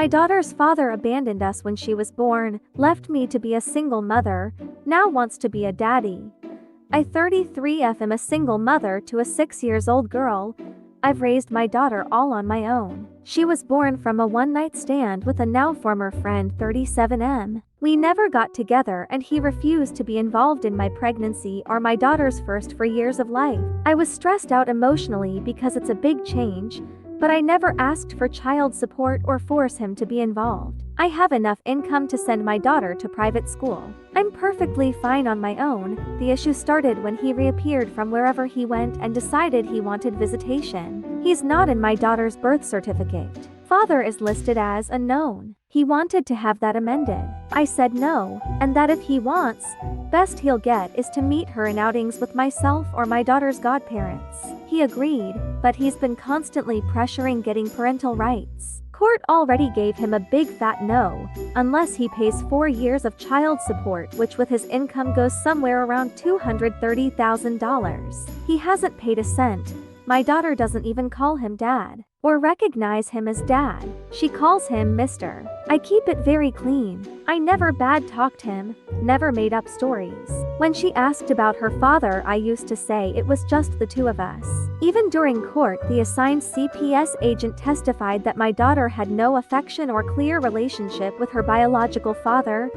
My daughter's father abandoned us when she was born, left me to be a single mother, now wants to be a daddy. I 33F am a single mother to a 6-year-old girl. I've raised my daughter all on my own. She was born from a one-night stand with a now former friend 37M. We never got together and he refused to be involved in my pregnancy or my daughter's first 4 years of life. I was stressed out emotionally because it's a big change, but I never asked for child support or force him to be involved. I have enough income to send my daughter to private school. I'm perfectly fine on my own. The issue started when he reappeared from wherever he went and decided he wanted visitation. He's not in my daughter's birth certificate. Father is listed as unknown. He wanted to have that amended. I said no, and that if he wants, best he'll get is to meet her in outings with myself or my daughter's godparents. He agreed, but he's been constantly pressuring getting parental rights. Court already gave him a big fat no, unless he pays 4 years of child support, which with his income goes somewhere around $230,000. He hasn't paid a cent. My daughter doesn't even call him dad, or recognize him as dad. She calls him Mr. I keep it very clean. I never bad-talked him, never made up stories. When she asked about her father, I used to say it was just the two of us. Even during court, the assigned CPS agent testified that my daughter had no affection or clear relationship with her biological father.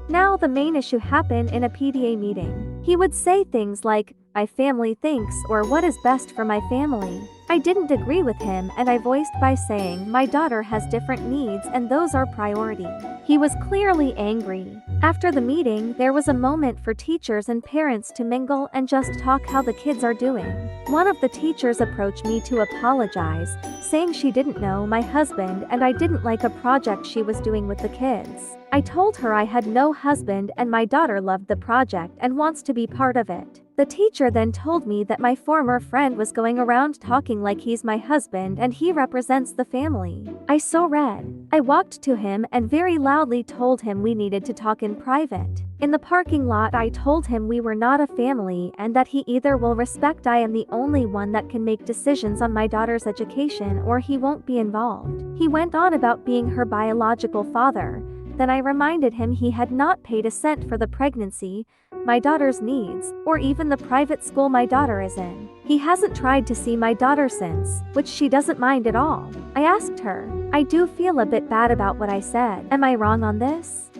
Now the main issue happened in a PDA meeting. He would say things like, "My family thinks," or "What is best for my family?" I didn't agree with him and I voiced by saying my daughter has different needs and those are priority. He was clearly angry. After the meeting, there was a moment for teachers and parents to mingle and just talk how the kids are doing. One of the teachers approached me to apologize, saying she didn't know my husband and I didn't like a project she was doing with the kids. I told her I had no husband and my daughter loved the project and wants to be part of it. The teacher then told me that my former friend was going around talking like he's my husband and he represents the family. I so red. I walked to him and very loudly told him we needed to talk in private. In the parking lot, I told him we were not a family and that he either will respect I am the only one that can make decisions on my daughter's education or he won't be involved. He went on about being her biological father. Then I reminded him he had not paid a cent for the pregnancy, my daughter's needs, or even the private school my daughter is in. He hasn't tried to see my daughter since, which she doesn't mind at all. I asked her, I do feel a bit bad about what I said. Am I wrong on this?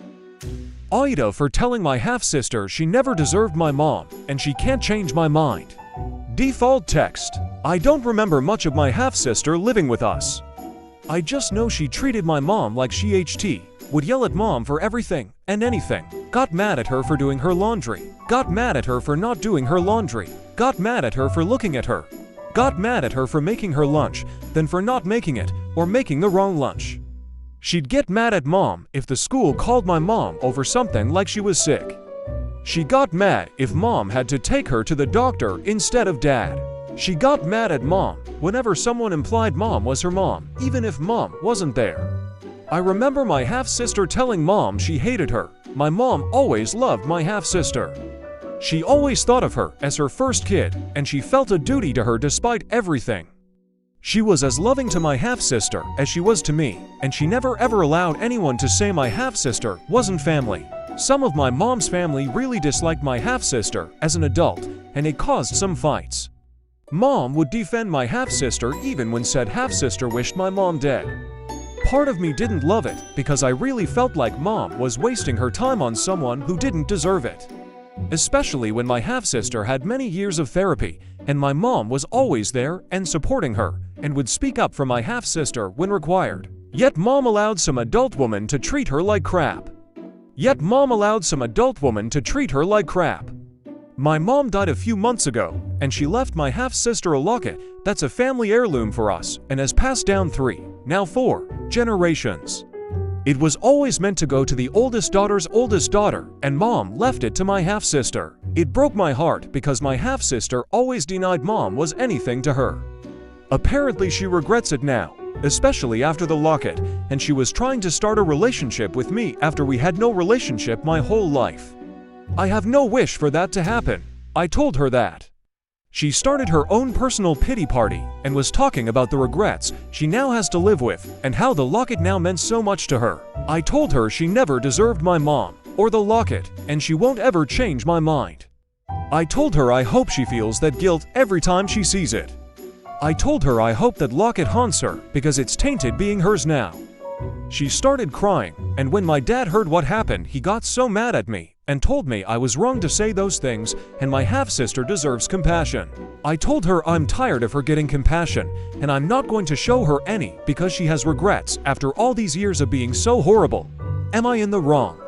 Aida for telling my half-sister she never deserved my mom, and she can't change my mind. Default text. I don't remember much of my half-sister living with us. I just know she treated my mom like would yell at mom for everything and anything, got mad at her for doing her laundry, got mad at her for not doing her laundry, got mad at her for looking at her, got mad at her for making her lunch, then for not making it or making the wrong lunch. She'd get mad at mom if the school called my mom over something like she was sick. She got mad if mom had to take her to the doctor instead of dad. She got mad at mom whenever someone implied mom was her mom, even if mom wasn't there. I remember my half-sister telling mom she hated her. My mom always loved my half-sister. She always thought of her as her first kid, and she felt a duty to her despite everything. She was as loving to my half-sister as she was to me, and she never ever allowed anyone to say my half-sister wasn't family. Some of my mom's family really disliked my half-sister as an adult, and it caused some fights. Mom would defend my half-sister even when said half-sister wished my mom dead. Part of me didn't love it because I really felt like mom was wasting her time on someone who didn't deserve it. Especially when my half-sister had many years of therapy and my mom was always there and supporting her and would speak up for my half-sister when required. Yet mom allowed some adult woman to treat her like crap. My mom died a few months ago, and she left my half-sister a locket that's a family heirloom for us and has passed down 3, now 4, generations. It was always meant to go to the oldest daughter's oldest daughter, and mom left it to my half-sister. It broke my heart because my half-sister always denied mom was anything to her. Apparently she regrets it now, especially after the locket, and she was trying to start a relationship with me after we had no relationship my whole life. I have no wish for that to happen. I told her that. She started her own personal pity party and was talking about the regrets she now has to live with and how the locket now meant so much to her. I told her she never deserved my mom or the locket, and she won't ever change my mind. I told her I hope she feels that guilt every time she sees it. I told her I hope that locket haunts her because it's tainted being hers now. She started crying, and when my dad heard what happened, he got so mad at me and told me I was wrong to say those things and my half-sister deserves compassion. I told her I'm tired of her getting compassion and I'm not going to show her any because she has regrets after all these years of being so horrible. Am I in the wrong?